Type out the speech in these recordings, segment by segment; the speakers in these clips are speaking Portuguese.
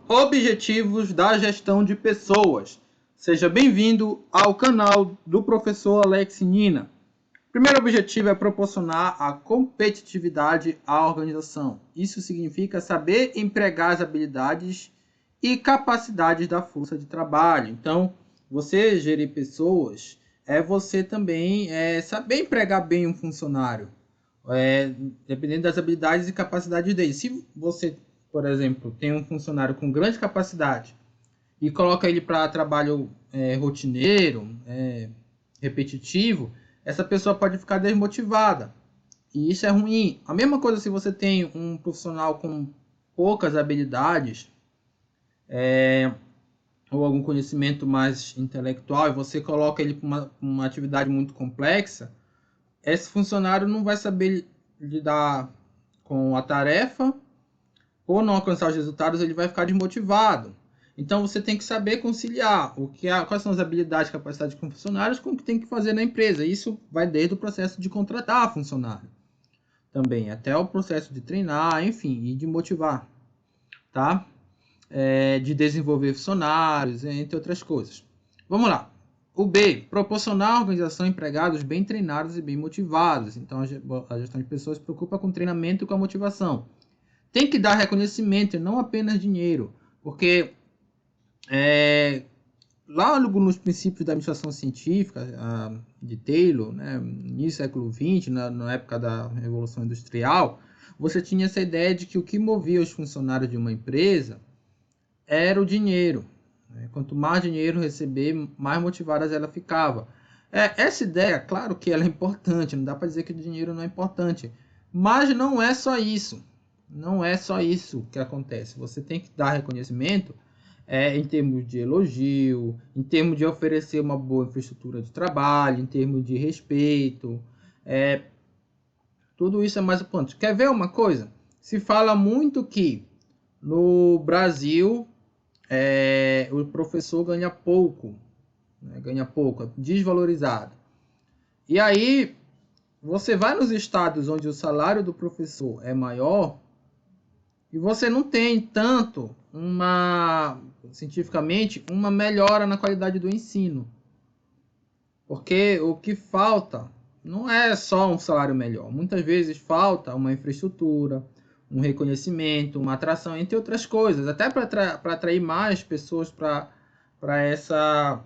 Objetivos da gestão de pessoas. Seja bem-vindo ao canal do professor Alex Nina. O primeiro objetivo é proporcionar a competitividade à organização. Isso significa saber empregar as habilidades e capacidades da força de trabalho. Então, você gerir pessoas é você também saber empregar bem um funcionário, dependendo das habilidades e capacidades dele. Se você, por exemplo, tem um funcionário com grande capacidade e coloca ele para trabalho rotineiro, repetitivo, essa pessoa pode ficar desmotivada. E isso é ruim. A mesma coisa se você tem um profissional com poucas habilidades ou algum conhecimento mais intelectual e você coloca ele para uma atividade muito complexa, esse funcionário não vai saber lidar com a tarefa, ou não alcançar os resultados, ele vai ficar desmotivado. Então você tem que saber conciliar quais são as habilidades e capacidades de funcionários com o que tem que fazer na empresa. Isso vai desde o processo de contratar funcionário também, até o processo de treinar, enfim, e de motivar, tá? De desenvolver funcionários, entre outras coisas. Vamos lá. O B, proporcionar à organização empregados bem treinados e bem motivados. Então, a gestão de pessoas se preocupa com o treinamento e com a motivação. Tem que dar reconhecimento e não apenas dinheiro, porque lá nos princípios da administração científica de Taylor, né, no início do século XX, na época da Revolução Industrial, você tinha essa ideia de que o que movia os funcionários de uma empresa era o dinheiro. Quanto mais dinheiro receber, mais motivadas ela ficava. Essa ideia, claro que ela é importante, não dá para dizer que o dinheiro não é importante, mas não é só isso. Não é só isso que acontece. Você tem que dar reconhecimento em termos de elogio, em termos de oferecer uma boa infraestrutura de trabalho, em termos de respeito. Tudo isso é mais importante. Quer ver uma coisa? Se fala muito que no Brasil o professor ganha pouco, é desvalorizado. E aí, você vai nos estados onde o salário do professor é maior e você não tem tanto, cientificamente, uma melhora na qualidade do ensino. Porque o que falta não é só um salário melhor. Muitas vezes falta uma infraestrutura, um reconhecimento, uma atração, entre outras coisas, até para atrair mais pessoas para essa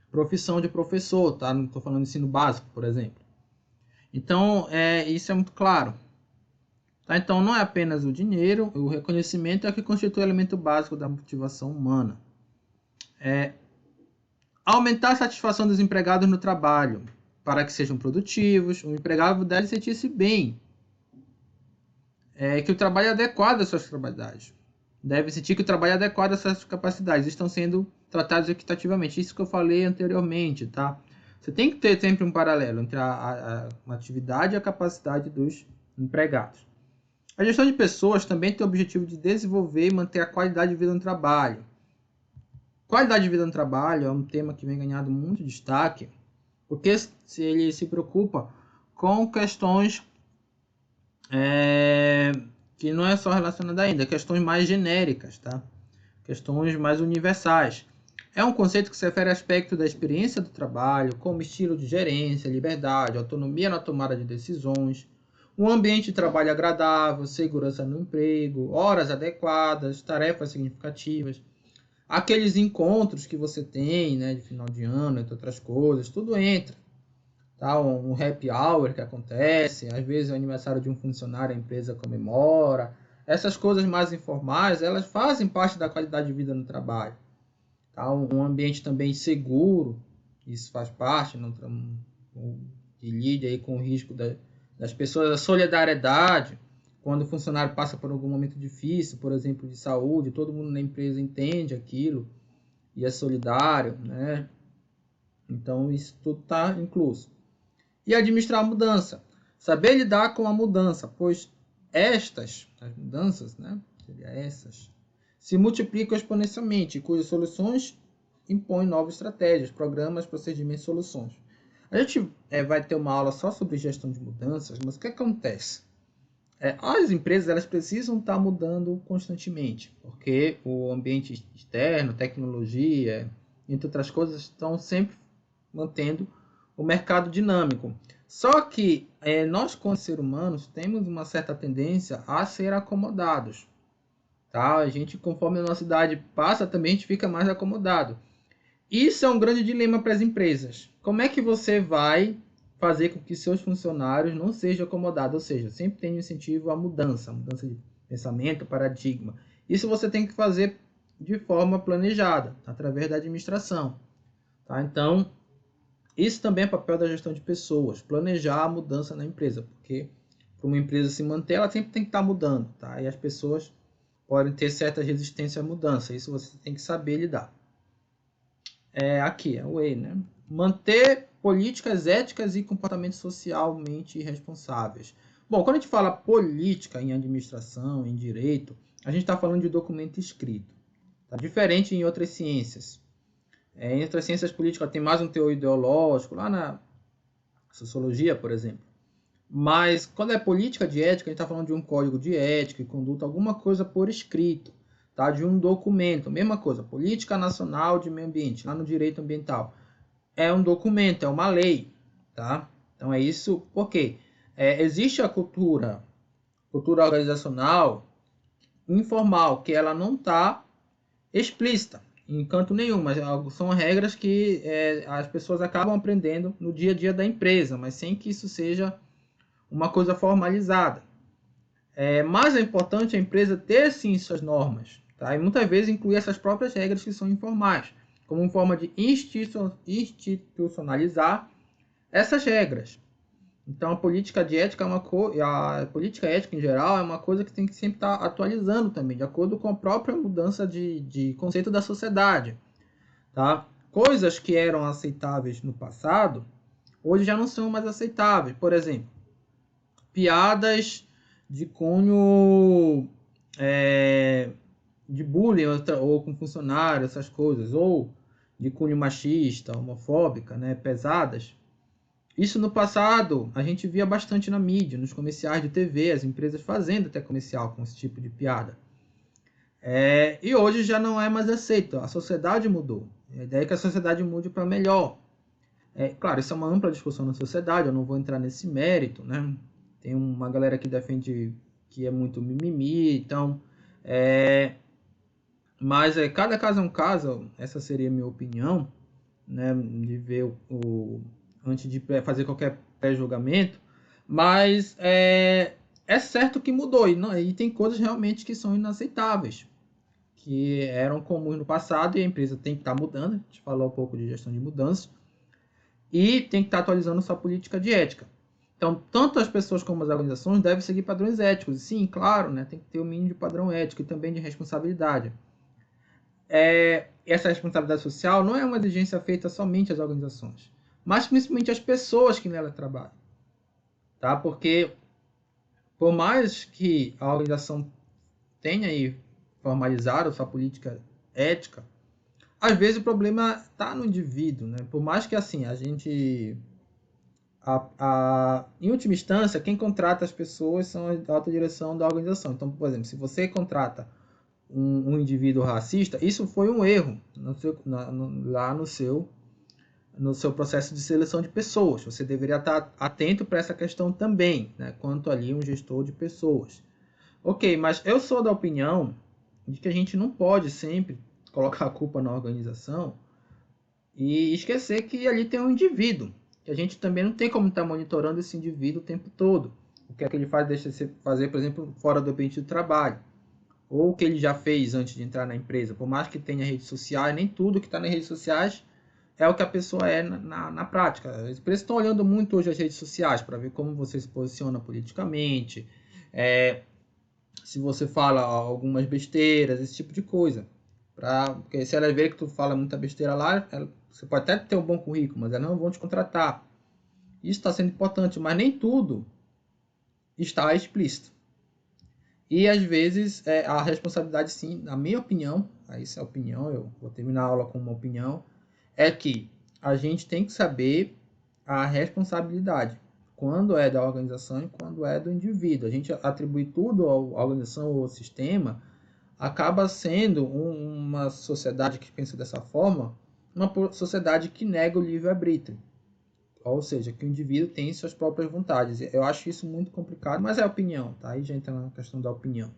profissão de professor, tá? Não estou falando de ensino básico, por exemplo. Então, isso é muito claro. Tá? Então, não é apenas o dinheiro, o reconhecimento é o que constitui o elemento básico da motivação humana. Aumentar a satisfação dos empregados no trabalho. Para que sejam produtivos, o empregado deve sentir-se bem. Que o trabalho é adequado às suas capacidades. Deve sentir que o trabalho é adequado às suas capacidades. Estão sendo tratados equitativamente. Isso que eu falei anteriormente, tá? Você tem que ter sempre um paralelo entre a atividade e a capacidade dos empregados. A gestão de pessoas também tem o objetivo de desenvolver e manter a qualidade de vida no trabalho. Qualidade de vida no trabalho é um tema que vem ganhando muito destaque, porque ele se preocupa com questões que não é só relacionada ainda, questões mais genéricas, tá? Questões mais universais. É um conceito que se refere a aspecto da experiência do trabalho, como estilo de gerência, liberdade, autonomia na tomada de decisões, um ambiente de trabalho agradável, segurança no emprego, horas adequadas, tarefas significativas, aqueles encontros que você tem, né, de final de ano, entre outras coisas, tudo entra. Tá? Um happy hour que acontece, às vezes é o aniversário de um funcionário, a empresa comemora. Essas coisas mais informais, elas fazem parte da qualidade de vida no trabalho. Tá? Um ambiente também seguro, isso faz parte, que lida aí com o risco das pessoas, a solidariedade, quando o funcionário passa por algum momento difícil, por exemplo, de saúde, todo mundo na empresa entende aquilo e é solidário, né? Então, isso tudo está incluso. E administrar a mudança. Saber lidar com a mudança, pois as mudanças, né, se multiplicam exponencialmente, cujas soluções impõem novas estratégias, programas, procedimentos e soluções. A gente vai ter uma aula só sobre gestão de mudanças, mas o que acontece? As empresas elas precisam estar mudando constantemente, porque o ambiente externo, tecnologia, entre outras coisas, estão sempre mantendo o mercado dinâmico. Só que nós, como seres humanos, temos uma certa tendência a ser acomodados. Tá? A gente, conforme a nossa idade passa, também a gente fica mais acomodado. Isso é um grande dilema para as empresas. Como é que você vai fazer com que seus funcionários não sejam acomodados? Ou seja, sempre tem um incentivo à mudança de pensamento, paradigma. Isso você tem que fazer de forma planejada, através da administração. Tá? Então, isso também é papel da gestão de pessoas, planejar a mudança na empresa, porque para uma empresa se manter, ela sempre tem que estar mudando. Tá? E as pessoas podem ter certa resistência à mudança. Isso você tem que saber lidar. Aqui, é o Way, né? Manter políticas éticas e comportamentos socialmente responsáveis. Bom, quando a gente fala política em administração, em direito, a gente está falando de documento escrito. Tá? Diferente em outras ciências. Em outras ciências políticas tem mais um teor ideológico, lá na sociologia, por exemplo. Mas quando é política de ética, a gente está falando de um código de ética e conduta, alguma coisa por escrito, tá? De um documento. Mesma coisa, Política Nacional de Meio Ambiente, lá no direito ambiental. É um documento, é uma lei. Tá? Então é isso, porque existe a cultura organizacional informal, que ela não está explícita em canto nenhum, mas são regras que as pessoas acabam aprendendo no dia a dia da empresa, mas sem que isso seja uma coisa formalizada. Mas é importante a empresa ter sim suas normas, tá? E muitas vezes incluir essas próprias regras que são informais, como forma de institucionalizar essas regras. Então a política de ética a política ética em geral é uma coisa que tem que sempre estar atualizando também, de acordo com a própria mudança de conceito da sociedade, tá? Coisas que eram aceitáveis no passado, hoje já não são mais aceitáveis. Por exemplo, piadas de cunho de bullying ou com funcionário, essas coisas, ou de cunho machista, homofóbica, né, pesadas. Isso no passado a gente via bastante na mídia, nos comerciais de TV, as empresas fazendo até comercial com esse tipo de piada. E hoje já não é mais aceito, a sociedade mudou. A ideia é que a sociedade mude para melhor. Claro, isso é uma ampla discussão na sociedade, eu não vou entrar nesse mérito, né? Tem uma galera que defende que é muito mimimi, então... Mas cada caso é um caso, essa seria a minha opinião, né? De ver antes de fazer qualquer pré-julgamento. Mas é certo que mudou, e tem coisas realmente que são inaceitáveis, que eram comuns no passado, e a empresa tem que estar mudando. A gente falou um pouco de gestão de mudança. E tem que estar atualizando sua política de ética. Então, tanto as pessoas como as organizações devem seguir padrões éticos. Sim, claro, né, tem que ter o mínimo de padrão ético e também de responsabilidade. Essa responsabilidade social não é uma exigência feita somente às organizações, mas principalmente às pessoas que nela trabalham. Tá? Porque, por mais que a organização tenha aí formalizado sua política ética, às vezes o problema está no indivíduo. Né? Por mais que assim a gente... em última instância, quem contrata as pessoas são a alta direção da organização. Então, por exemplo, se você contrata um indivíduo racista, isso foi um erro lá no seu processo de seleção de pessoas. Você deveria estar atento para essa questão também, né, quanto ali um gestor de pessoas. Ok, mas eu sou da opinião de que a gente não pode sempre colocar a culpa na organização e esquecer que ali tem um indivíduo, que a gente também não tem como estar monitorando esse indivíduo o tempo todo. O que é que ele faz, deixa de fazer, por exemplo, fora do ambiente de trabalho. Ou o que ele já fez antes de entrar na empresa. Por mais que tenha redes sociais, nem tudo que está nas redes sociais é o que a pessoa é na prática. As empresas estão olhando muito hoje as redes sociais para ver como você se posiciona politicamente, se você fala algumas besteiras, esse tipo de coisa. Porque se ela ver que tu fala muita besteira lá, você pode até ter um bom currículo, mas elas não vão te contratar. Isso está sendo importante, mas nem tudo está explícito. E às vezes a responsabilidade, sim, na minha opinião, essa é a opinião, eu vou terminar a aula com uma opinião, é que a gente tem que saber a responsabilidade. quando é da organização e quando é do indivíduo. A gente atribui tudo à organização ou ao sistema, acaba sendo uma sociedade que pensa dessa forma, uma sociedade que nega o livre-arbítrio. Ou seja, que o indivíduo tem suas próprias vontades. Eu acho isso muito complicado, mas é opinião, tá? Aí já entra na questão da opinião.